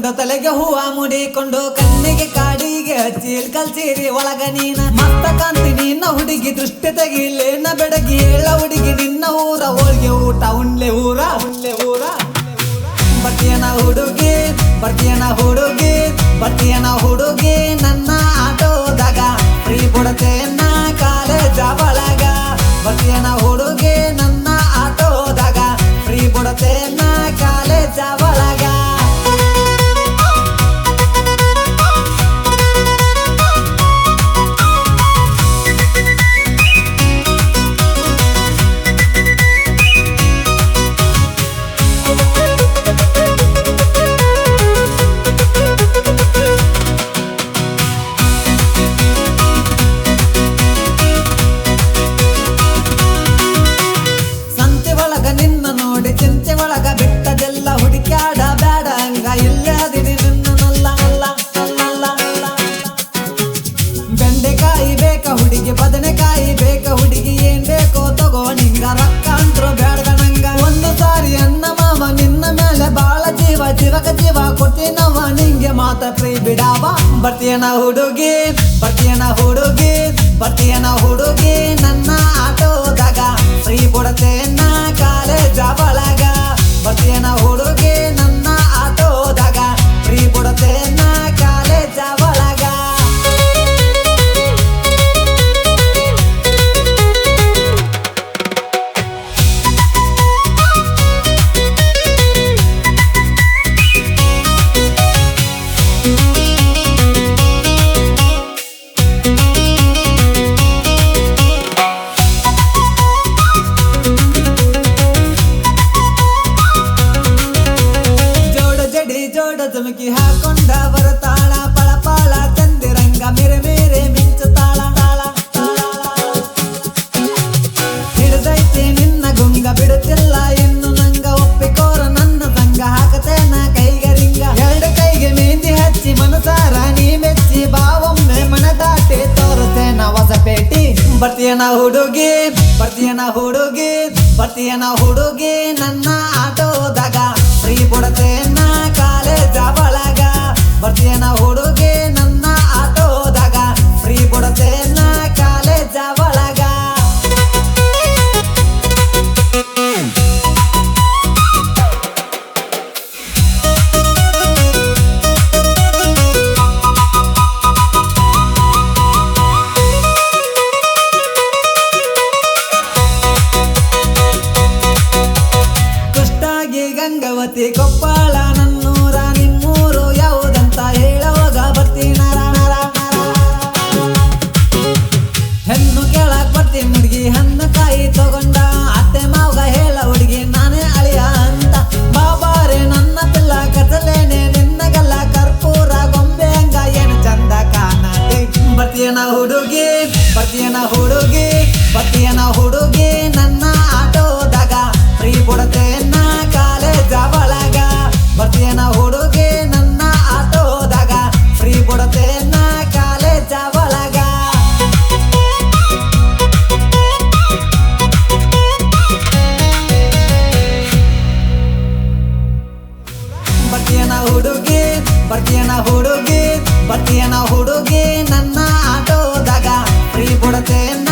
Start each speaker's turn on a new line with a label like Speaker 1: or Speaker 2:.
Speaker 1: ಮಾಡಿಕೊಂಡು ತಲೆಗೆ ಹೂವ ಮುಡಿಕೊಂಡು ಕಣ್ಣಿಗೆ ಕಾಡಿಗೆ ಹಚ್ಚಿ ಕಲ್ಸಿರಿ ಒಳಗ ನೀನ ಮಸ್ತ ಕಾಂತಿ ನಿನ್ನ ಹುಡುಗಿ ದೃಷ್ಟಿ ತೆಗಿಲೇನ ಬೆಡಗಿ ಹೇಳ ಹುಡುಗಿ ನಿನ್ನ ಊರ ಹೋಳಿಗೆ ಊಟ ಉಣ್ಲೆ ಊರ ಬರ್ತೀಯನ ಹುಡುಗಿ ಬರ್ತೀಯನ ಹುಡುಗಿ ಬರ್ತೀಯನ ಹುಡುಗಿ ನನ್ನ ಆಟೋದಾಗ ಫ್ರೀ ಬಿಡತೇನ ಕಾಲೇಜ ಒಳಗ ಬರ್ತೀಯನ ಹುಡುಗಿ ನನ್ನ ಆಟೋದಾಗ ಫ್ರೀ ಬಿಡತೇನ ಕಾಲೇಜ ಒಳಗ ಚಿಂತೆ ಒಳಗ ಬಿಟ್ಟದೆಲ್ಲ ಹುಡುಕ್ಯಾಡ ಬ್ಯಾಡ ಹಂಗ ಇಲ್ಲದಿರಿ ನಿನ್ನಲ್ಲ ಬೆಂಡೆಕಾಯಿ ಬೇಕ ಹುಡುಗಿ ಬದನೆಕಾಯಿ ಬೇಕ ಹುಡುಗಿ ಏನ್ ಬೇಕೋ ತಗೋ ನಿಂಗ ರೊಕ್ಕ ಅಂತ್ರು ಬ್ಯಾಡ್ದ ನಂಗ ಒಂದು ಸಾರಿ ಅನ್ನ ಮಾವ ನಿನ್ನ ಮೇಲೆ ಬಾಳ ಜೀವಕ ಜೀವ ಕೊಟ್ಟಿನವ ನಿಂಗೆ ಮಾತ ಫ್ರೀ ಬಿಡಾವ ಬರ್ತೀಯನ ಹುಡುಗಿ ಬರ್ತೀಯನ ಹುಡುಗಿ ಬರ್ತೀಯನ ಹುಡುಗಿ ನನ್ನ ಆಟೋದಾಗ ಫ್ರೀ ಬಿಡತೇನ ಕಾಲೇಜ ಒಳಗ ಬರ್ತೀಯನ ಹುಡುಗಿ ನನ್ನ ಆಟೋದಾಗ ಫ್ರೀ ಬಿಡತೇನ ಕಾಲೇಜ ಒಳಗ ಜೋಡ ಜಮಕಿ ಹಾಕೊಂಡ ಬರತಾಳ ಪಳಪಾಳ ಚಂದಿರಂಗ ಮೇರೆ ಮೇರೆ ಮಿಂಚುತ್ತಾಳ ಹಿಡ್ದೈತಿ ನಿನ್ನ ಗುಂಗ ಬಿಡುತ್ತಿಲ್ಲ ಇನ್ನು ನಂಗ ಒಪ್ಪಿಕೋರ ನನ್ನ ಸಂಗ ಹಾಕತೇನ ಕೈಗೆ ರಿಂಗ ಎರಡು ಕೈಗೆ ಮೆಹಂದಿ ಹಚ್ಚಿ ಮನಸಾರ ನೀ ಮೆಚ್ಚಿ ಬಾವೊಮ್ಮೆ ಮನ ದಾಟಿ ತೋರುತ್ತೇನ ಹೊಸಪೇಟಿ ಬರ್ತೀಯನ ಹುಡುಗಿ ಬರ್ತೀಯನ ಹುಡುಗಿ ಬರ್ತೀಯನ ಹುಡುಗಿ ನನ್ನ ಆಟೋದಾಗ ಫ್ರೀ ಬಿಡತೇನ ಕಾಲೇಜ ಒಳಗ ಬರ್ತೀಯನ ಹುಡುಗಿ ನನ್ನ ಆಟೋದಾಗ ಫ್ರೀ ಬಿಡತೇನ ಕಾಲೇಜ ಒಳಗ ಕೃಷ್ಣಾಗಿ ಗಂಗಾವತಿ ಕೊಪ್ಪಳ ನನ್ನೂರ ನಿಮ್ಮೂರು ಯಾವುದಂತ ಹೇಳೋಗ ಬರ್ತೀನಾರ ಹೆಣ್ಣು ಕೇಳಕ್ ಬರ್ತೀನಿ ಹುಡುಗಿ ಹಣ್ಣು ಕಾಯಿ ತಗೊಂಡ ಅತ್ತೆ ಮಾವಗ ಹೇಳ ಹುಡುಗಿ ನಾನೇ ಅಳಿಯ ಅಂತ ಬಾಬಾರೆ ನನ್ನ ಪಿಲ್ಲ ಕಚಲೇನೆ ನಿನ್ನಗಲ್ಲ ಕರ್ಪೂರ ಗೊಂಬೆ ಹಂಗ ಏನು ಚಂದ ಕಾಣತೆ ಬರ್ತೀಯನ ಹುಡುಗಿ ಬರ್ತೀಯನ ಹುಡುಗಿ ಬರ್ತೀಯನ ಹುಡುಗಿ ನನ್ನ ಆಟೋದಾಗ ಫ್ರೀ ಬಿಡತೇನ ಕಾಲೇಜ ಒಳಗ ಬರ್ತೀಯನ ಹುಡುಗಿ ನನ್ನ ಆಟೋದಾಗ ಫ್ರೀ ಬಿಡತೇನ ಕಾಲೇಜ ಒಳಗ ಬರ್ತೀಯನ ಹುಡುಗಿ ಬರ್ತೀಯನ ಹುಡುಗಿ ಬರ್ತೀಯನ ಹುಡುಗಿ ನನ್ನ ಆಟೋದಾಗ ಫ್ರೀ ಬಿಡತೇನ